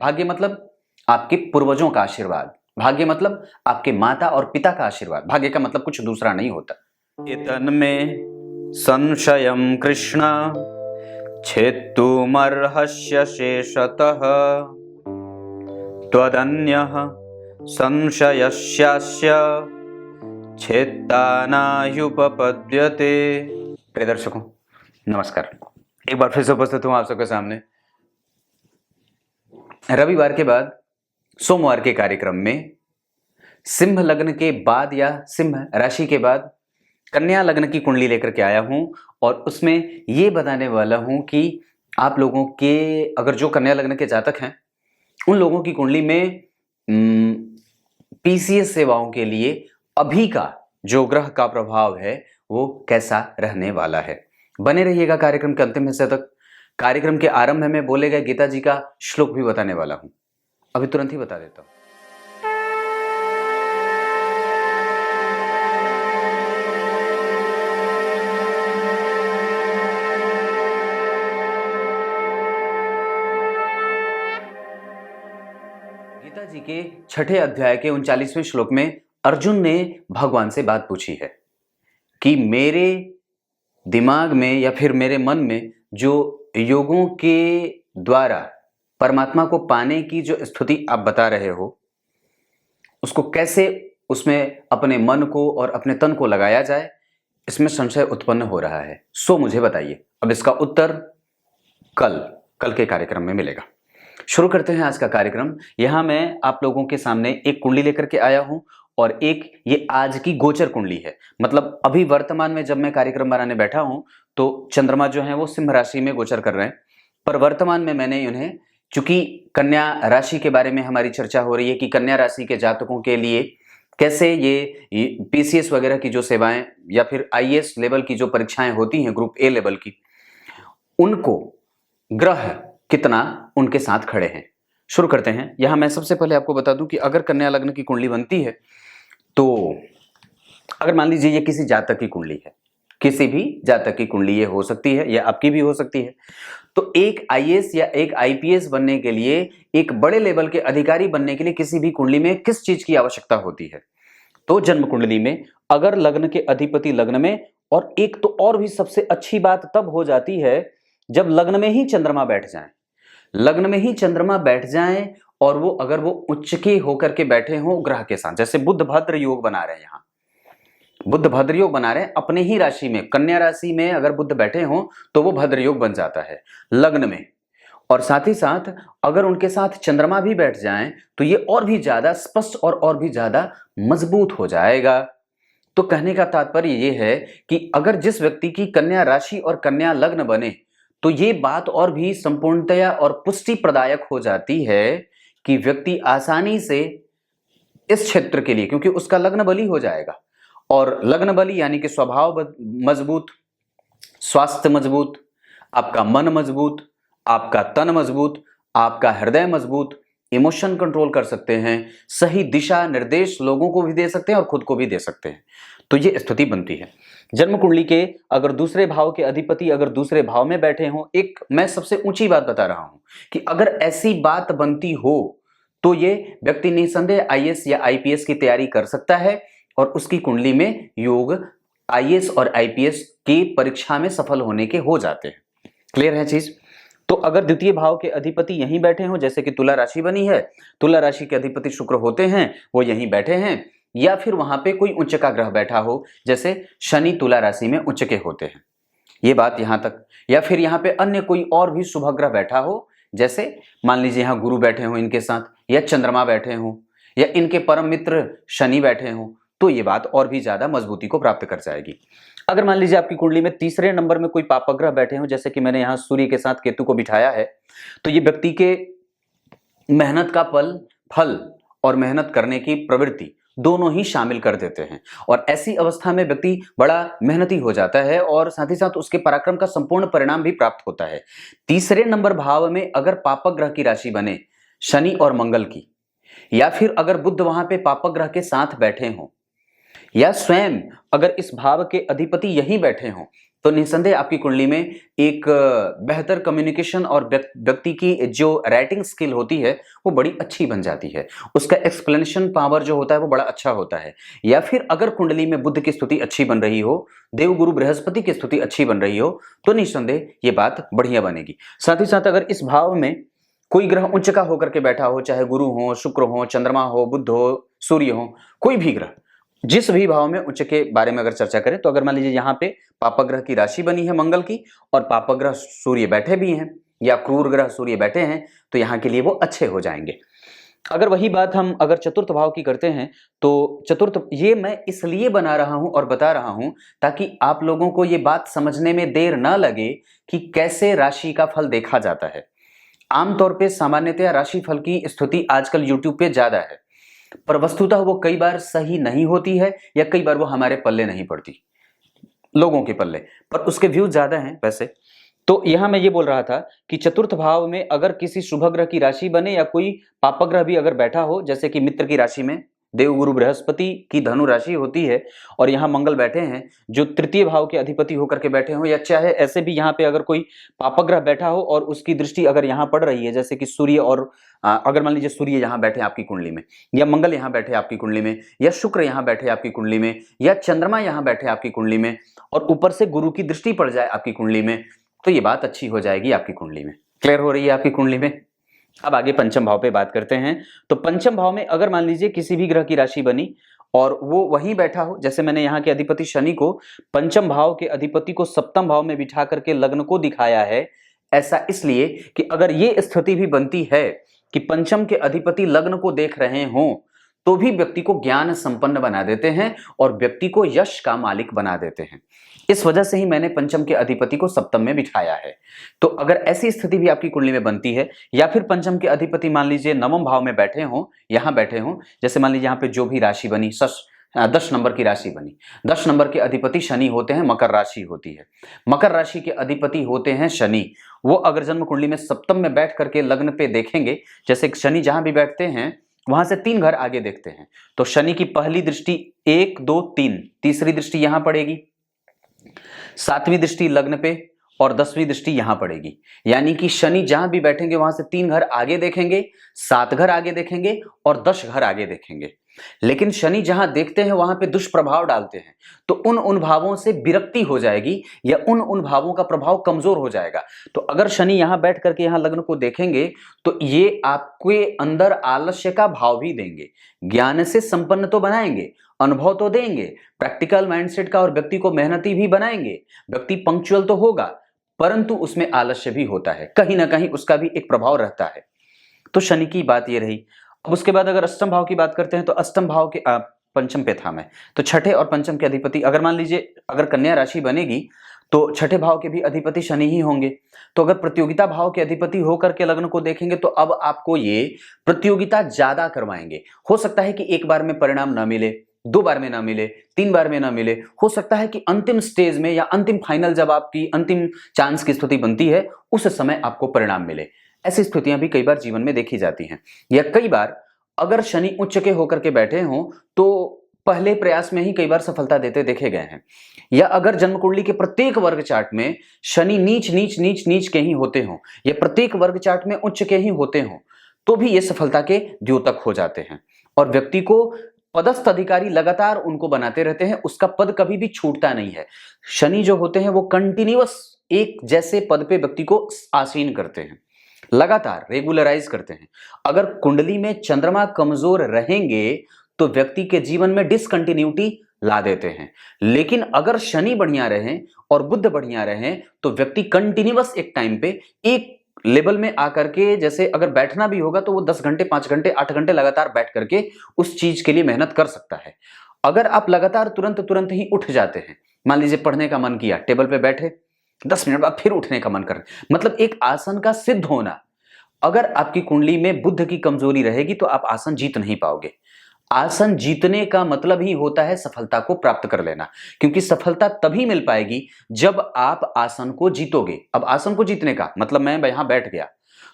भाग्य मतलब आपके पूर्वजों का आशीर्वाद, भाग्य मतलब आपके माता और पिता का आशीर्वाद। भाग्य का मतलब कुछ दूसरा नहीं होता। इतन्मे संशयं कृष्ण छेत्तुमर्हस्य शेषतः त्वदन्यः संशयस्यास्य छेत्ता नाह्युपपद्यते। प्रिय दर्शकों नमस्कार, एक बार फिर से उपस्थित हूं आप सबके सामने रविवार के बाद सोमवार के कार्यक्रम में। सिंह लग्न के बाद या सिंह राशि के बाद कन्या लग्न की कुंडली लेकर के आया हूं और उसमें ये बताने वाला हूं कि आप लोगों के अगर जो कन्या लग्न के जातक हैं उन लोगों की कुंडली में पीसीएस सेवाओं के लिए अभी का जो ग्रह का प्रभाव है वो कैसा रहने वाला है। बने रहिएगा कार्यक्रम के अंतिम हिस्से तक। कार्यक्रम के आरंभ में बोले गए गीता जी का श्लोक भी बताने वाला हूं, अभी तुरंत ही बता देता हूं। गीता जी के 6ठे अध्याय के 39वें श्लोक में अर्जुन ने भगवान से बात पूछी है कि मेरे दिमाग में या फिर मेरे मन में जो योगों के द्वारा परमात्मा को पाने की जो स्थिति आप बता रहे हो उसको कैसे उसमें अपने मन को और अपने तन को लगाया जाए, इसमें संशय उत्पन्न हो रहा है। सो मुझे बताइए। अब इसका उत्तर कल के कार्यक्रम में मिलेगा। शुरू करते हैं आज का कार्यक्रम। यहां मैं आप लोगों के सामने एक कुंडली लेकर के आया हूं और एक ये आज की गोचर कुंडली है। मतलब अभी वर्तमान में जब मैं कार्यक्रम बनाने बैठा हूं तो चंद्रमा जो है वो सिंह राशि में गोचर कर रहे हैं, पर वर्तमान में मैंने उन्हें, चूंकि कन्या राशि के बारे में हमारी चर्चा हो रही है कि कन्या राशि के जातकों के लिए कैसे ये पीसीएस वगैरह की जो सेवाएं या फिर आईएएस लेवल की जो परीक्षाएं होती हैं ग्रुप ए लेवल की, उनको ग्रह कितना उनके साथ खड़े हैं। शुरू करते हैं। यहां मैं सबसे पहले आपको बता दूं कि अगर कन्या लग्न की कुंडली बनती है तो अगर मान लीजिए ये किसी जातक की कुंडली है, किसी भी जातक की कुंडली ये हो सकती है या आपकी भी हो सकती है, तो एक आईएएस या एक आईपीएस बनने के लिए, एक बड़े लेवल के अधिकारी बनने के लिए किसी भी कुंडली में किस चीज की आवश्यकता होती है? तो जन्म कुंडली में अगर लग्न के अधिपति लग्न में, और एक तो और भी सबसे अच्छी बात तब हो जाती है जब लग्न में ही चंद्रमा बैठ जाए। लग्न में ही चंद्रमा बैठ जाए और वो अगर वो उच्च के होकर के बैठे हो ग्रह के साथ, जैसे बुध भद्र योग बना रहे हैं, यहां बुध भद्र योग बना रहे हैं अपने ही राशि में, कन्या राशि में अगर बुध बैठे हो तो वो भद्र योग बन जाता है लग्न में। और साथ ही साथ अगर उनके साथ चंद्रमा भी बैठ जाए तो ये और भी ज्यादा स्पष्ट और भी ज्यादा मजबूत हो जाएगा। तो कहने का तात्पर्य ये है कि अगर जिस व्यक्ति की कन्या राशि और कन्या लग्न बने तो ये बात और भी संपूर्णतया और पुष्टि प्रदायक हो जाती है कि व्यक्ति आसानी से इस क्षेत्र के लिए, क्योंकि उसका लग्न बली हो जाएगा, और लग्न बली यानी कि स्वभाव मजबूत, स्वास्थ्य मजबूत, आपका मन मजबूत, आपका तन मजबूत, आपका हृदय मजबूत, इमोशन कंट्रोल कर सकते हैं, सही दिशा निर्देश लोगों को भी दे सकते हैं और खुद को भी दे सकते हैं। तो ये स्थिति बनती है। जन्म कुंडली के अगर दूसरे भाव के अधिपति अगर दूसरे भाव में बैठे हों, एक मैं सबसे ऊंची बात बता रहा हूं कि अगर ऐसी बात बनती हो तो ये व्यक्ति निसंदेह आईएएस या आईपीएस की तैयारी कर सकता है और उसकी कुंडली में योग आईएएस और आईपीएस की परीक्षा में सफल होने के हो जाते हैं। क्लियर है चीज? तो अगर द्वितीय भाव के अधिपति यहीं बैठे हो, जैसे कि तुला राशि बनी है, तुला राशि के अधिपति शुक्र होते हैं, वो यहीं बैठे हैं, या फिर वहां पे कोई उच्च का ग्रह बैठा हो, जैसे शनि तुला राशि में उच्च के होते हैं, ये बात यहां तक, या फिर यहां पे अन्य कोई और भी शुभ ग्रह बैठा हो, जैसे मान लीजिए यहां गुरु बैठे हो इनके साथ, या चंद्रमा बैठे हो, या इनके परम मित्र शनि बैठे हो, तो ये बात और भी ज्यादा मजबूती को प्राप्त कर जाएगी। अगर मान लीजिए आपकी कुंडली में तीसरे नंबर में कोई पापग्रह बैठे हो, जैसे कि मैंने यहां सूर्य के साथ केतु को बिठाया है, तो ये व्यक्ति के मेहनत का फल और मेहनत करने की प्रवृत्ति दोनों ही शामिल कर देते हैं, और ऐसी अवस्था में व्यक्ति बड़ा मेहनती हो जाता है और साथ ही साथ उसके पराक्रम का संपूर्ण परिणाम भी प्राप्त होता है। तीसरे नंबर भाव में अगर पापग्रह की राशि बने शनि और मंगल की, या फिर अगर बुध वहां पे पापग्रह के साथ बैठे हों, या स्वयं अगर इस भाव के अधिपति यहीं बैठे हों, तो निस्संदेह आपकी कुंडली में एक बेहतर कम्युनिकेशन और व्यक्ति की जो राइटिंग स्किल होती है वो बड़ी अच्छी बन जाती है। उसका एक्सप्लेनेशन पावर जो होता है वो बड़ा अच्छा होता है। या फिर अगर कुंडली में बुध की स्थिति अच्छी बन रही हो, देवगुरु बृहस्पति की स्थिति अच्छी बन रही हो, तो निस्संदेह ये बात बढ़िया बनेगी। साथ ही साथ अगर इस भाव में कोई ग्रह उच्च का होकर के बैठा हो, चाहे गुरु हो, शुक्र हो, चंद्रमा हो, बुध हो, सूर्य हो, कोई भी ग्रह जिस भी भाव में उच्च के बारे में अगर चर्चा करें, तो अगर मान लीजिए यहाँ पे पापग्रह की राशि बनी है मंगल की और पापग्रह सूर्य बैठे भी हैं या क्रूर ग्रह सूर्य बैठे हैं, तो यहाँ के लिए वो अच्छे हो जाएंगे। अगर वही बात हम अगर चतुर्थ भाव की करते हैं, तो चतुर्थ ये मैं इसलिए बना रहा हूं और बता रहा हूं ताकि आप लोगों को ये बात समझने में देर ना लगे कि कैसे राशि का फल देखा जाता है। आमतौर पे सामान्यतया राशि फल की स्थिति आजकल यूट्यूब पे ज्यादा है, पर वस्तुतः वो कई बार सही नहीं होती है या कई बार वो हमारे पल्ले नहीं पड़ती, लोगों के पल्ले, पर उसके व्यूज ज्यादा हैं वैसे। तो यहां मैं ये बोल रहा था कि चतुर्थ भाव में अगर किसी शुभ ग्रह की राशि बने या कोई पापग्रह भी अगर बैठा हो, जैसे कि मित्र की राशि में देवगुरु बृहस्पति की धनु राशि होती है और यहाँ मंगल बैठे हैं जो तृतीय भाव के अधिपति होकर के बैठे हो, या चाहे ऐसे भी यहाँ पे अगर कोई पापग्रह बैठा हो और उसकी दृष्टि अगर यहाँ पड़ रही है, जैसे कि सूर्य और अगर मान लीजिए सूर्य यहाँ बैठे आपकी कुंडली में, या मंगल यहाँ बैठे आपकी कुंडली में, या शुक्र यहाँ बैठे आपकी कुंडली में, या चंद्रमा यहाँ बैठे आपकी कुंडली में, और ऊपर से गुरु की दृष्टि पड़ जाए आपकी कुंडली में, तो ये बात अच्छी हो जाएगी आपकी कुंडली में। क्लियर हो रही है आपकी कुंडली में। अब आगे पंचम भाव पे बात करते हैं। तो पंचम भाव में अगर मान लीजिए किसी भी ग्रह की राशि बनी और वो वहीं बैठा हो, जैसे मैंने यहाँ के अधिपति शनि को पंचम भाव के अधिपति को सप्तम भाव में बिठा करके लग्न को दिखाया है, ऐसा इसलिए कि अगर ये स्थिति भी बनती है कि पंचम के अधिपति लग्न को देख रहे हों, तो भी व्यक्ति को ज्ञान संपन्न बना देते हैं और व्यक्ति को यश का मालिक बना देते हैं। इस वजह से ही मैंने पंचम के अधिपति को सप्तम में बिठाया है। तो अगर ऐसी स्थिति भी आपकी कुंडली में बनती है, या फिर पंचम के अधिपति मान लीजिए नवम भाव में बैठे हों, यहाँ बैठे हों, जैसे मान लीजिए यहाँ पे जो भी राशि बनी 10 नंबर की राशि बनी, 10 नंबर के अधिपति शनि होते हैं, मकर राशि होती है, मकर राशि के अधिपति होते हैं शनि। वो अगर जन्म कुंडली में सप्तम में बैठ करके लग्न पे देखेंगे, जैसे शनि जहां भी बैठते हैं वहां से 3 घर आगे देखते हैं, तो शनि की पहली दृष्टि 1 2 3, तीसरी दृष्टि यहां पड़ेगी, 7वीं दृष्टि लग्न पे और 10वीं दृष्टि यहां पड़ेगी। यानी कि शनि जहां भी बैठेंगे वहां से 3 घर आगे देखेंगे, 7 घर आगे देखेंगे और 10 घर आगे देखेंगे। लेकिन शनि जहां देखते हैं वहां पे दुष्प्रभाव डालते हैं, तो उन भावों से विरक्ति हो जाएगी या उन भावों का प्रभाव कमजोर हो जाएगा। तो अगर शनि यहां बैठ करके यहां लग्न को देखेंगे तो ये आपके अंदर आलस्य का भाव भी देंगे, ज्ञान से संपन्न तो बनाएंगे, अनुभव तो देंगे, प्रैक्टिकल माइंडसेट का और व्यक्ति को मेहनती भी बनाएंगे, व्यक्ति पंक्चुअल तो होगा, परंतु उसमें आलस्य भी होता है, कहीं ना कहीं उसका भी एक प्रभाव रहता है। तो शनि की बात ये रही। अब उसके बाद अगर अष्टम भाव की बात करते हैं, तो अष्टम भाव के पंचम पे था मैं, तो छठे और पंचम के अधिपति अगर मान लीजिए अगर कन्या राशि बनेगी तो छठे भाव के भी अधिपति शनि ही होंगे। तो अगर प्रतियोगिता भाव के अधिपति होकर के लग्न को देखेंगे तो अब आपको ये प्रतियोगिता ज्यादा करवाएंगे। हो सकता है कि एक बार में परिणाम ना मिले, 2 बार में ना मिले, 3 बार में ना मिले, हो सकता है कि अंतिम स्टेज में या अंतिम फाइनल जब आपकी अंतिम चांस की स्थिति बनती है उस समय आपको परिणाम मिले। ऐसी स्थितियां भी कई बार जीवन में देखी जाती हैं। या कई बार अगर शनि उच्च के होकर के बैठे हों तो पहले प्रयास में ही कई बार सफलता देते देखे गए हैं। या अगर जन्म कुंडली के प्रत्येक वर्ग चार्ट में शनि नीच नीच नीच नीच के ही होते हों या प्रत्येक वर्ग चार्ट में उच्च के ही होते हों, तो भी ये सफलता के द्योतक हो जाते हैं और व्यक्ति को पदस्थ अधिकारी लगातार उनको बनाते रहते हैं, उसका पद कभी भी छूटता नहीं है। शनि जो होते हैं वो कंटिन्यूअस एक जैसे पद पे व्यक्ति को आसीन करते हैं, लगातार रेगुलराइज करते हैं। अगर कुंडली में चंद्रमा कमजोर रहेंगे तो व्यक्ति के जीवन में डिसकंटिन्यूटी ला देते हैं, लेकिन अगर शनि बढ़िया रहें और बुध बढ़िया रहें तो व्यक्ति कंटिन्यूअस एक टाइम पे एक लेवल में आकर के, जैसे अगर बैठना भी होगा तो वो 10 घंटे 5 घंटे 8 घंटे लगातार बैठ करके उस चीज के लिए मेहनत कर सकता है। अगर आप लगातार तुरंत ही उठ जाते हैं, मान लीजिए पढ़ने का मन किया, टेबल पे बैठे 10 मिनट बाद फिर उठने का मन कर, मतलब एक आसन का सिद्ध होना। अगर आपकी कुंडली में बुध की कमजोरी रहेगी तो आप आसन जीत नहीं पाओगे। आसन जीतने का मतलब ही होता है सफलता को प्राप्त कर लेना, क्योंकि सफलता तभी मिल पाएगी जब आप आसन को जीतोगे। अब आसन को जीतने का मतलब मैं यहां बैठ गया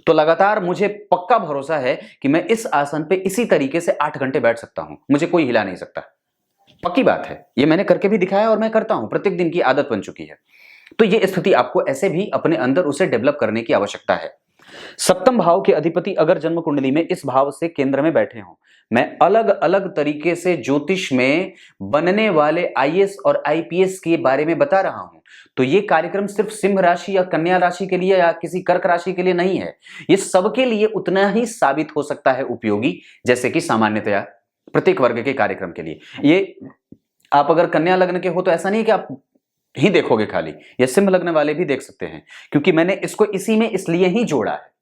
तो लगातार मुझे पक्का भरोसा है कि मैं इस आसन पे इसी तरीके से 8 घंटे बैठ सकता हूं, मुझे कोई हिला नहीं सकता। पक्की बात है, ये मैंने करके भी दिखाया और मैं करता हूं, प्रत्येक दिन की आदत बन चुकी है। तो ये स्थिति आपको ऐसे भी अपने अंदर उसे डेवलप करने की आवश्यकता है। सप्तम भाव के अधिपति अगर जन्म कुंडली में इस भाव से केंद्र में बैठे हों, मैं अलग अलग तरीके से ज्योतिष में बनने वाले आईएएस और आईपीएस के बारे में बता रहा हूं, तो ये कार्यक्रम सिर्फ सिंह राशि या कन्या राशि के लिए या किसी कर्क राशि के लिए नहीं है। ये सबके लिए उतना ही साबित हो सकता है उपयोगी जैसे कि सामान्यतया प्रत्येक वर्ग के कार्यक्रम के लिए। ये आप अगर कन्या लग्न के हो तो ऐसा नहीं है कि आप ही देखोगे खाली, या सिंह लग्न वाले भी देख सकते हैं, क्योंकि मैंने इसको इसी में इसलिए ही जोड़ा है।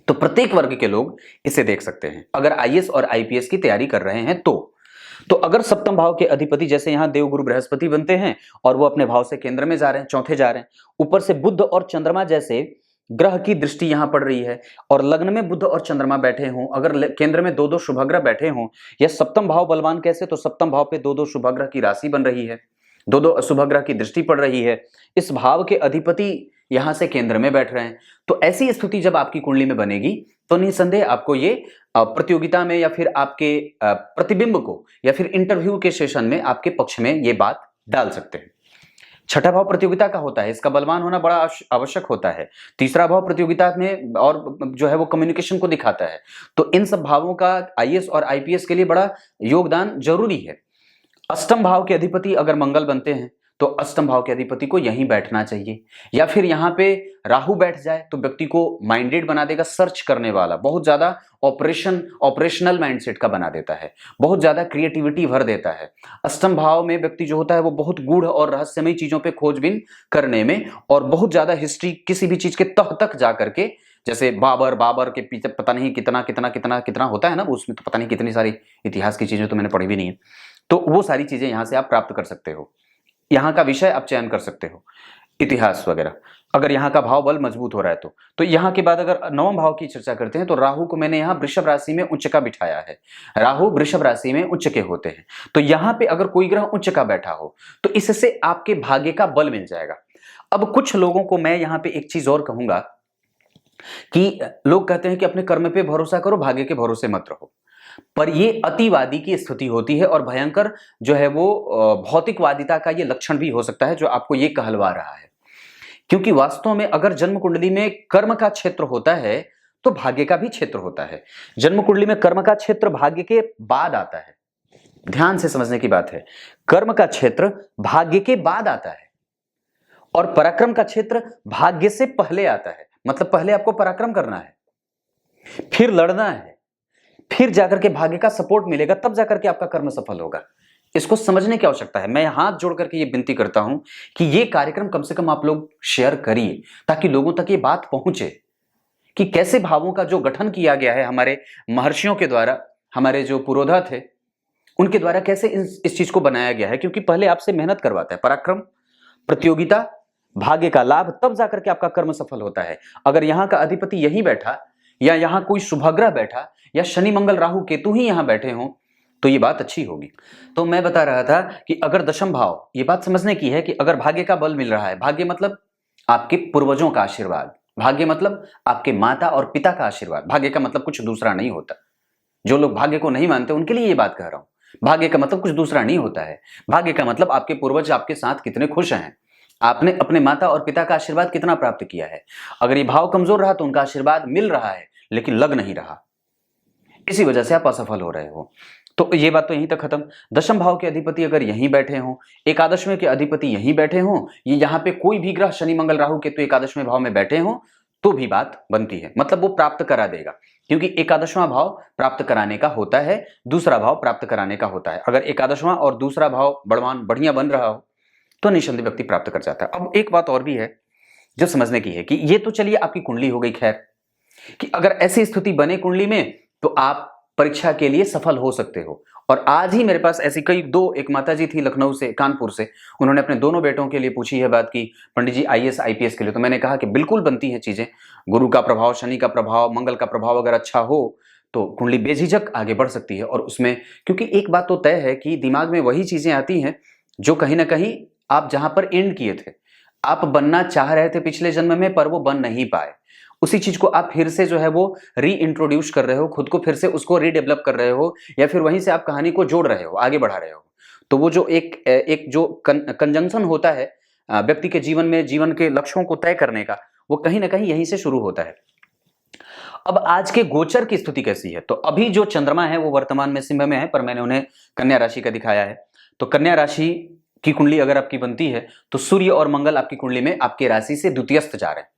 तो प्रत्येक वर्ग के लोग इसे देख सकते हैं अगर आईएएस और आईपीएस की तैयारी कर रहे हैं तो अगर सप्तम भाव के अधिपति जैसे यहां देवगुरु बृहस्पति बनते हैं और वो अपने भाव से केंद्र में जा रहे हैं, चौथे जा रहे हैं, ऊपर से बुध और चंद्रमा जैसे ग्रह की दृष्टि यहां पड़ रही है और लग्न में बुध और चंद्रमा बैठे हों, अगर केंद्र में दो शुभग्रह बैठे हों, या सप्तम भाव बलवान कैसे, तो सप्तम भाव पे दो शुभग्रह की राशि बन रही है, दो अशुभग्रह की दृष्टि पड़ रही है, इस भाव के अधिपति यहां से केंद्र में बैठ रहे हैं। तो ऐसी स्थिति जब आपकी कुंडली में बनेगी तो निसंदेह आपको ये प्रतियोगिता में या फिर आपके प्रतिबिंब को या फिर इंटरव्यू के सेशन में आपके पक्ष में ये बात डाल सकते हैं। छठा भाव प्रतियोगिता का होता है, इसका बलवान होना बड़ा आवश्यक होता है। तीसरा भाव प्रतियोगिता में और जो है वो कम्युनिकेशन को दिखाता है। तो इन सब भावों का आईएएस और आईपीएस के लिए बड़ा योगदान जरूरी है। अष्टम भाव के अधिपति अगर मंगल बनते हैं तो अष्टम भाव के अधिपति को यहीं बैठना चाहिए, या फिर यहाँ पे राहु बैठ जाए तो व्यक्ति को माइंडेड बना देगा, सर्च करने वाला, बहुत ज्यादा ऑपरेशनल माइंडसेट का बना देता है, बहुत ज्यादा क्रिएटिविटी भर देता है। अष्टम भाव में व्यक्ति जो होता है वो बहुत गूढ़ और रहस्यमयी चीजों पे खोजबीन करने में और बहुत ज्यादा हिस्ट्री किसी भी चीज के तह तक जा करके, जैसे बाबर के पीछे पता नहीं कितना कितना कितना कितना होता है ना, उसमें तो पता नहीं कितनी सारी इतिहास की चीजें तो मैंने पढ़ी भी नहीं है, तो वो सारी चीजें यहां से आप प्राप्त कर सकते हो। यहाँ का विषय आप चयन कर सकते हो, इतिहास वगैरह, अगर यहाँ का भाव बल मजबूत हो रहा है तो यहाँ के बाद अगर नवम भाव की चर्चा करते हैं तो राहु को मैंने यहाँ वृषभ राशि में उच्च का बिठाया है। राहु वृषभ राशि में उच्च के होते हैं, तो यहाँ पे अगर कोई ग्रह उच्च का बैठा हो तो इससे आपके भाग्य का बल मिल जाएगा। अब कुछ लोगों को मैं यहाँ पे एक चीज और कहूंगा कि लोग कहते हैं कि अपने कर्म पे भरोसा करो, भाग्य के भरोसे मत रहो, पर ये अतिवादी की स्थिति होती है और भयंकर जो है वो भौतिकवादिता का ये लक्षण भी हो सकता है जो आपको ये कहलवा रहा है। क्योंकि वास्तव में अगर जन्म कुंडली में कर्म का क्षेत्र होता है तो भाग्य का भी क्षेत्र होता है। जन्म कुंडली में कर्म का क्षेत्र भाग्य के बाद आता है, ध्यान से समझने की बात है, कर्म का क्षेत्र भाग्य के बाद आता है और पराक्रम का क्षेत्र भाग्य से पहले आता है। मतलब पहले आपको पराक्रम करना है, फिर लड़ना है, फिर जाकर के भाग्य का सपोर्ट मिलेगा, तब जाकर के आपका कर्म सफल होगा। इसको समझने की आवश्यकता है। मैं हाथ जोड़ करके ये विनती करता हूं कि ये कार्यक्रम कम से कम आप लोग शेयर करिए ताकि लोगों तक ये बात पहुंचे कि कैसे भावों का जो गठन किया गया है हमारे महर्षियों के द्वारा, हमारे जो पुरोधा थे उनके द्वारा कैसे इस चीज को बनाया गया है। क्योंकि पहले आपसे मेहनत करवाता है, पराक्रम, प्रतियोगिता, भाग्य का लाभ, तब जाकर के आपका कर्म सफल होता है। अगर यहाँ का अधिपति यहीं बैठा या यहाँ कोई शुभग्रह बैठा या शनि मंगल राहु केतु ही यहाँ बैठे हों तो ये बात अच्छी होगी। तो मैं बता रहा था कि अगर दशम भाव, ये बात समझने की है कि अगर भाग्य का बल मिल रहा है, भाग्य मतलब आपके पूर्वजों का आशीर्वाद, भाग्य मतलब आपके माता और पिता का आशीर्वाद, भाग्य का मतलब कुछ दूसरा नहीं होता। जो लोग भाग्य को नहीं मानते उनके लिए ये बात कह रहा हूं, भाग्य का मतलब कुछ दूसरा नहीं होता है। भाग्य का मतलब आपके पूर्वज आपके साथ कितने खुश हैं, आपने अपने माता और पिता का आशीर्वाद कितना प्राप्त किया है। अगर ये भाव कमजोर रहा तो उनका आशीर्वाद मिल रहा है लेकिन लग नहीं रहा, इसी वजह से आप असफल हो रहे हो। तो ये बात तो यहीं तक खत्म। दशम भाव के अधिपति अगर यहीं बैठे हों, एकादशवें के अधिपति यहीं बैठे हों, ये यहाँ पे कोई भी ग्रह शनि मंगल राहु केतु एकादशवें भाव में बैठे हों तो भी बात बनती है। मतलब वो प्राप्त करा देगा, क्योंकि एकादशवां भाव प्राप्त कराने का होता है, दूसरा भाव प्राप्त कराने का होता है। अगर एकादशवां और दूसरा भाव बलवान बढ़िया बन रहा हो तो निसंदेह व्यक्ति प्राप्त कर जाता है। अब एक बात और भी है जो समझने की है कि ये तो चलिए आपकी कुंडली हो गई, खैर कि अगर ऐसी स्थिति बने कुंडली में तो आप परीक्षा के लिए सफल हो सकते हो। और आज ही मेरे पास ऐसी एक माताजी थी लखनऊ से, कानपुर से, उन्होंने अपने दोनों बेटों के लिए पूछी है बात की, पंडित जी आईएएस आईपीएस के लिए। तो मैंने कहा कि बिल्कुल बनती हैं चीजें, गुरु का प्रभाव, शनि का प्रभाव, मंगल का प्रभाव अगर अच्छा हो तो कुंडली बेझिझक आगे बढ़ सकती है। और उसमें क्योंकि एक बात तो तय है कि दिमाग में वही चीजें आती हैं जो कहीं ना कहीं आप जहां पर एंड किए थे, आप बनना चाह रहे थे पिछले जन्म में पर वो बन नहीं पाए, उसी चीज को आप फिर से जो है वो री इंट्रोड्यूस कर रहे हो, खुद को फिर से उसको रीडेवलप कर रहे हो, या फिर वहीं से आप कहानी को जोड़ रहे हो, आगे बढ़ा रहे हो। तो वो जो एक जो कंजंक्शन होता है व्यक्ति के जीवन में जीवन के लक्ष्यों को तय करने का, वो कहीं ना कहीं यहीं से शुरू होता है। अब आज के गोचर की स्थिति कैसी है? तो अभी जो चंद्रमा है वो वर्तमान में सिंह में है, पर मैंने उन्हें कन्या राशि का दिखाया है। तो कन्या राशि की कुंडली अगर आपकी बनती है तो सूर्य और मंगल आपकी कुंडली में आपकी राशि से द्वितीयस्थ जा रहे हैं।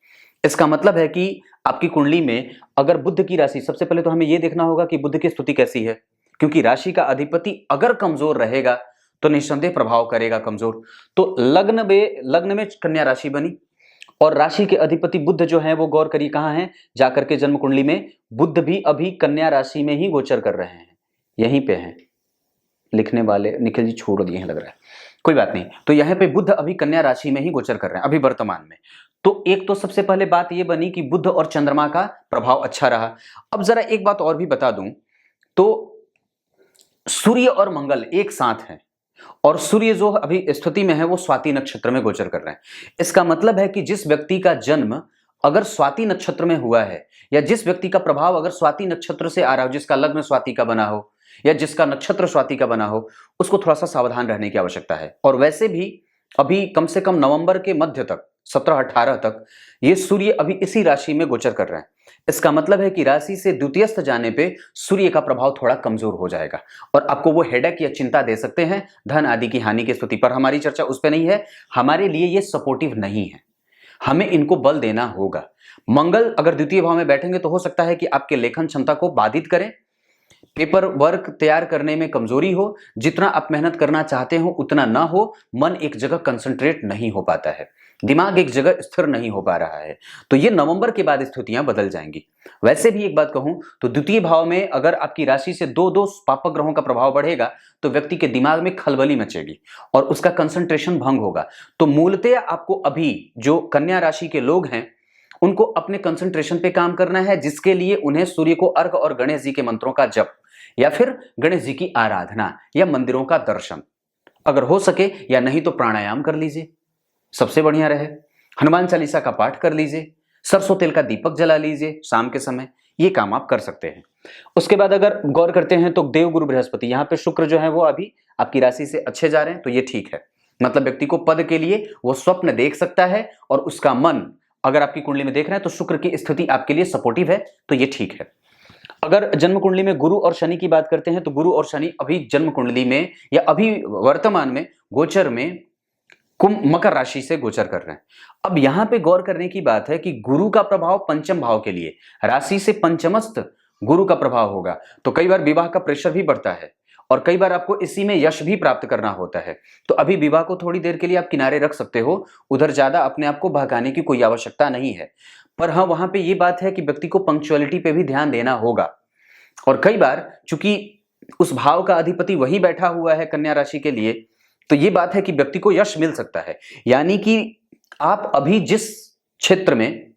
इसका मतलब है कि आपकी कुंडली में अगर बुध की राशि, सबसे पहले तो हमें यह देखना होगा कि बुध की स्थिति कैसी है, क्योंकि राशि का अधिपति अगर कमजोर रहेगा तो निस्संदेह प्रभाव करेगा कमजोर। तो लग्न में कन्या राशि बनी और राशि के अधिपति बुध जो है वो गौर करिए कहां है, जाकर के जन्म कुंडली में बुध भी अभी कन्या राशि में ही गोचर कर रहे हैं, यहीं पे हैं। लिखने वाले निखिल जी छोड़ दिए हैं लग रहा है, कोई बात नहीं। तो यहाँ पे बुध अभी कन्या राशि में ही गोचर कर रहे हैं अभी वर्तमान में। तो एक तो सबसे पहले बात ये बनी कि बुध और चंद्रमा का प्रभाव अच्छा रहा। अब जरा एक बात और भी बता दूं, तो सूर्य और मंगल एक साथ हैं और सूर्य जो अभी स्थिति में है वो स्वाति नक्षत्र में गोचर कर रहे हैं। इसका मतलब है कि जिस व्यक्ति का जन्म अगर स्वाति नक्षत्र में हुआ है, या जिस व्यक्ति का प्रभाव अगर स्वाति नक्षत्र से आ रहा हो, जिसका लग्न स्वाति का बना हो या जिसका नक्षत्र स्वाति का बना हो, उसको थोड़ा सा सावधान रहने की आवश्यकता है। और वैसे भी अभी कम से कम नवंबर के मध्य तक 17-18 तक ये सूर्य अभी इसी राशि में गोचर कर रहे हैं। इसका मतलब है कि राशि से द्वितीयस्थ जाने पे सूर्य का प्रभाव थोड़ा कमजोर हो जाएगा और आपको वो हेडेक या चिंता दे सकते हैं धन आदि की हानि की स्थिति पर। हमारी चर्चा उस पर नहीं है, हमारे लिए ये सपोर्टिव नहीं है, हमें इनको बल देना होगा। मंगल अगर द्वितीय भाव में बैठेंगे तो हो सकता है कि आपके लेखन क्षमता को बाधित करें, पेपर वर्क तैयार करने में कमजोरी हो, जितना आप मेहनत करना चाहते हो उतना ना हो, मन एक जगह कंसंट्रेट नहीं हो पाता है, दिमाग एक जगह स्थिर नहीं हो पा रहा है। तो ये नवंबर के बाद स्थितियां बदल जाएंगी। वैसे भी एक बात कहूं तो द्वितीय भाव में अगर आपकी राशि से दो पापक ग्रहों का प्रभाव बढ़ेगा तो व्यक्ति के दिमाग में खलबली मचेगी और उसका कंसंट्रेशन भंग होगा। तो मूलतः आपको अभी जो कन्या राशि के लोग हैं उनको अपने कंसंट्रेशन पे काम करना है, जिसके लिए उन्हें सूर्य को अर्घ और गणेश जी के मंत्रों का जप या फिर गणेश जी की आराधना या मंदिरों का दर्शन अगर हो सके, या नहीं तो प्राणायाम कर लीजिए, सबसे बढ़िया रहे। हनुमान चालीसा का पाठ कर लीजिए, सरसों तेल का दीपक जला लीजिए शाम के समय, ये काम आप कर सकते हैं। उसके बाद अगर गौर करते हैं तो देवगुरु बृहस्पति, यहाँ पे शुक्र जो है वो अभी आपकी राशि से अच्छे जा रहे हैं, तो ये ठीक है। मतलब व्यक्ति को पद के लिए वो स्वप्न देख सकता है और उसका मन अगर आपकी कुंडली में देख रहे हैं तो शुक्र की स्थिति आपके लिए सपोर्टिव है, तो ये ठीक है। अगर जन्म कुंडली में गुरु और शनि की बात करते हैं तो गुरु और शनि अभी जन्म कुंडली में या अभी वर्तमान में गोचर में कुंभ मकर राशि से गोचर कर रहे हैं। अब यहां पे गौर करने की बात है कि गुरु का प्रभाव पंचम भाव के लिए, राशि से पंचमस्थ गुरु का प्रभाव होगा, तो कई बार विवाह का प्रेशर भी बढ़ता है और कई बार आपको इसी में यश भी प्राप्त करना होता है। तो अभी विवाह को थोड़ी देर के लिए आप किनारे रख सकते हो, उधर ज्यादा अपने आप को बहकाने की कोई आवश्यकता नहीं है। पर हाँ, वहां पे ये बात है कि व्यक्ति को पंक्चुअलिटी पे भी ध्यान देना होगा। और कई बार चूंकि उस भाव का अधिपति वहीं बैठा हुआ है कन्या राशि के लिए, तो ये बात है कि व्यक्ति को यश मिल सकता है। यानी कि आप अभी जिस क्षेत्र में,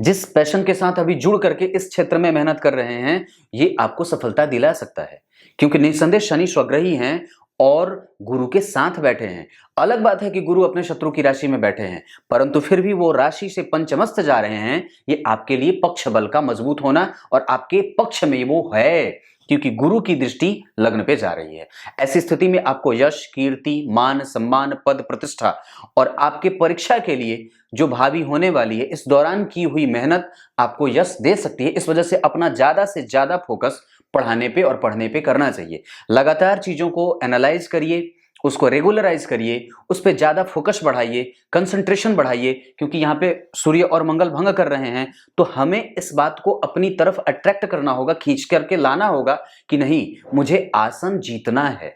जिस पैशन के साथ अभी जुड़ करके इस क्षेत्र में मेहनत कर रहे हैं, ये आपको सफलता दिला सकता है, क्योंकि निस्संदेह शनि स्वग्रही हैं और गुरु के साथ बैठे हैं। अलग बात है कि गुरु अपने शत्रु की राशि में बैठे हैं, परंतु फिर भी वो राशि से पंचमस्थ जा रहे हैं। ये आपके लिए पक्ष बल का मजबूत होना और आपके पक्ष में वो है, क्योंकि गुरु की दृष्टि लग्न पे जा रही है। ऐसी स्थिति में आपको यश, कीर्ति, मान, सम्मान, पद, प्रतिष्ठा और आपके परीक्षा के लिए जो भावी होने वाली है, इस दौरान की हुई मेहनत आपको यश दे सकती है। इस वजह से अपना ज्यादा से ज्यादा फोकस पढ़ाने पे और पढ़ने पे करना चाहिए। लगातार चीजों को एनालाइज करिए, उसको रेगुलराइज करिए, उस पर ज्यादा फोकस बढ़ाइए, कंसंट्रेशन बढ़ाइए, क्योंकि यहाँ पे सूर्य और मंगल भंग कर रहे हैं। तो हमें इस बात को अपनी तरफ अट्रैक्ट करना होगा, खींच करके लाना होगा कि नहीं, मुझे आसन जीतना है।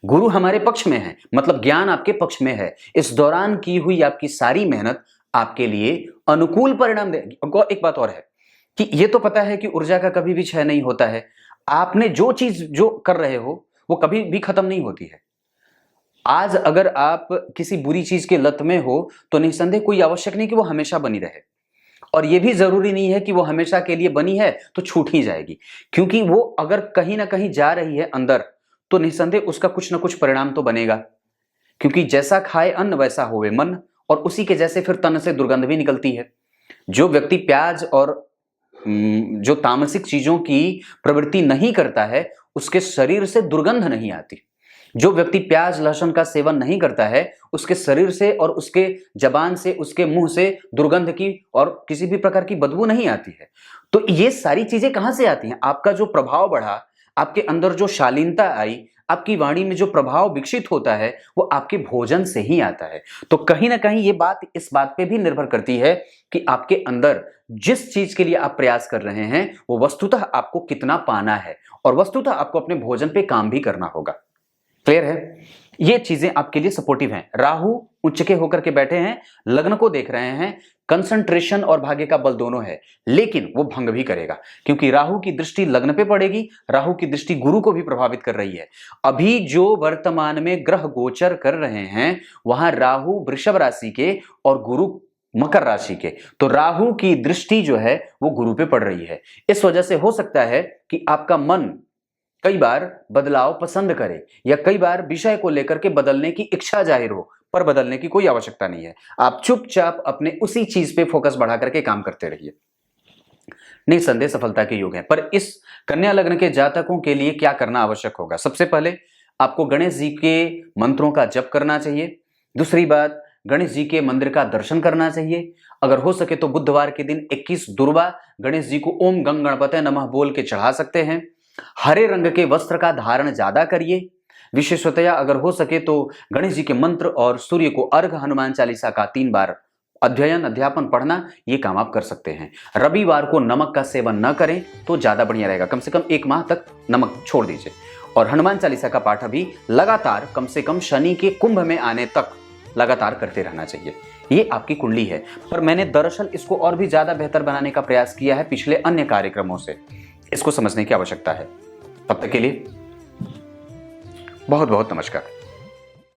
गुरु हमारे पक्ष में है, मतलब ज्ञान आपके पक्ष में है। इस दौरान की हुई आपकी सारी मेहनत आपके लिए अनुकूल परिणाम देगी। एक बात और है कि ये तो पता है कि ऊर्जा का कभी भी क्षय नहीं होता है। आपने जो चीज जो कर रहे हो वो कभी भी खत्म नहीं होती है। आज अगर आप किसी बुरी चीज के लत में हो तो निस्संदेह कोई आवश्यक नहीं कि वो हमेशा बनी रहे, और ये भी जरूरी नहीं है कि वो हमेशा के लिए बनी है तो छूट ही जाएगी, क्योंकि वो अगर कहीं ना कहीं जा रही है अंदर तो निस्संदेह उसका कुछ ना कुछ परिणाम तो बनेगा, क्योंकि जैसा खाए अन्न वैसा होवे मन, और उसी के जैसे फिर तन से दुर्गंध भी निकलती है। जो व्यक्ति प्याज और जो तामसिक चीजों की प्रवृत्ति नहीं करता है उसके शरीर से दुर्गंध नहीं आती। जो व्यक्ति प्याज लहसुन का सेवन नहीं करता है, उसके शरीर से और उसके जबान से, उसके मुंह से दुर्गंध की और किसी भी प्रकार की बदबू नहीं आती है। तो ये सारी चीजें कहां से आती हैं? आपका जो प्रभाव बढ़ा, आपके अंदर जो शालीनता आई, आपकी वाणी में जो प्रभाव विकसित होता है, वो आपके भोजन से ही आता है। तो कहीं ना कहीं ये बात इस बात पे भी निर्भर करती है कि आपके अंदर जिस चीज के लिए आप प्रयास कर रहे हैं, वो वस्तुतः आपको कितना पाना है, और वस्तुतः आपको अपने भोजन पे काम भी करना होगा। क्लियर है? ये चीजें आपके लिए सपोर्टिव हैं। राहु उच्च के होकर के बैठे हैं, लग्न को देख रहे हैं, कंसंट्रेशन और भाग्य का बल दोनों है, लेकिन वो भंग भी करेगा क्योंकि राहु की दृष्टि लग्न पे पड़ेगी, राहु की दृष्टि गुरु को भी प्रभावित कर रही है। अभी जो वर्तमान में ग्रह गोचर कर रहे हैं, वहां राहु वृषभ राशि के और गुरु मकर राशि के, तो राहु की दृष्टि जो है वो गुरु पे पड़ रही है। इस वजह से हो सकता है कि आपका मन कई बार बदलाव पसंद करे या कई बार विषय को लेकर के बदलने की इच्छा जाहिर हो, पर बदलने की कोई आवश्यकता नहीं है। आप चुपचाप अपने उसी चीज पे फोकस बढ़ा करके काम करते रहिए। निसंदेह सफलता के योग हैं। पर इस कन्या लग्न के जातकों के लिए क्या करना आवश्यक होगा? सबसे पहले आपको गणेश जी के मंत्रों का जप करना चाहिए। दूसरी बात, गणेश जी के मंदिर का दर्शन करना चाहिए। अगर हो सके तो बुधवार के दिन 21 दुर्वा गणेश जी को ओम गंग गणपते नमः बोल के चढ़ा सकते हैं। हरे रंग के वस्त्र का धारण ज्यादा करिए। विशेषतया अगर हो सके तो गणेश जी के मंत्र और सूर्य को अर्घ, हनुमान चालीसा का 3 बार अध्ययन अध्यापन पढ़ना, ये काम आप कर सकते हैं। रविवार को नमक का सेवन न करें तो ज्यादा बढ़िया रहेगा। कम से कम 1 माह तक नमक छोड़ दीजिए। और हनुमान चालीसा का पाठ अभी लगातार कम से कम शनि के कुंभ में आने तक लगातार करते रहना चाहिए। ये आपकी कुंडली है, पर मैंने दरअसल इसको और भी ज्यादा बेहतर बनाने का प्रयास किया है पिछले अन्य कार्यक्रमों से। इसको समझने की आवश्यकता है। तब तक के लिए बहुत बहुत नमस्कार।